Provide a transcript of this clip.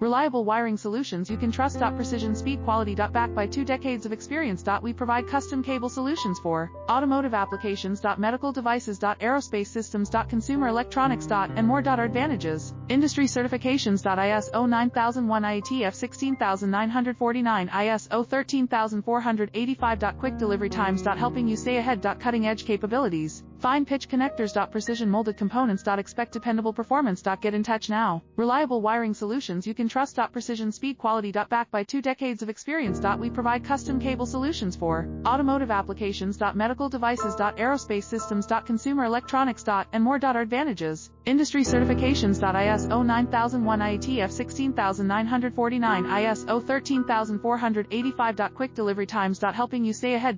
Reliable wiring solutions you can trust. Precision speed quality. Backed by 2 decades of experience. We provide custom cable solutions for automotive applications. Medical devices. Aerospace systems. Consumer electronics. And more. Our advantages. Industry certifications. ISO 9001, IATF 16949, ISO 13485. Quick delivery times. Helping you stay ahead. Cutting edge capabilities. Fine pitch connectors. Precision molded components. Expect dependable performance. Get in touch now. Reliable wiring solutions you can trust. Precision speed quality. Backed by 2 decades of experience. We provide custom cable solutions for automotive applications. Medical devices. Aerospace systems. Consumer electronics. And more. Our advantages. Industry certifications. ISO 9001, IATF 16949, ISO 13485. Quick delivery times. Helping you stay ahead.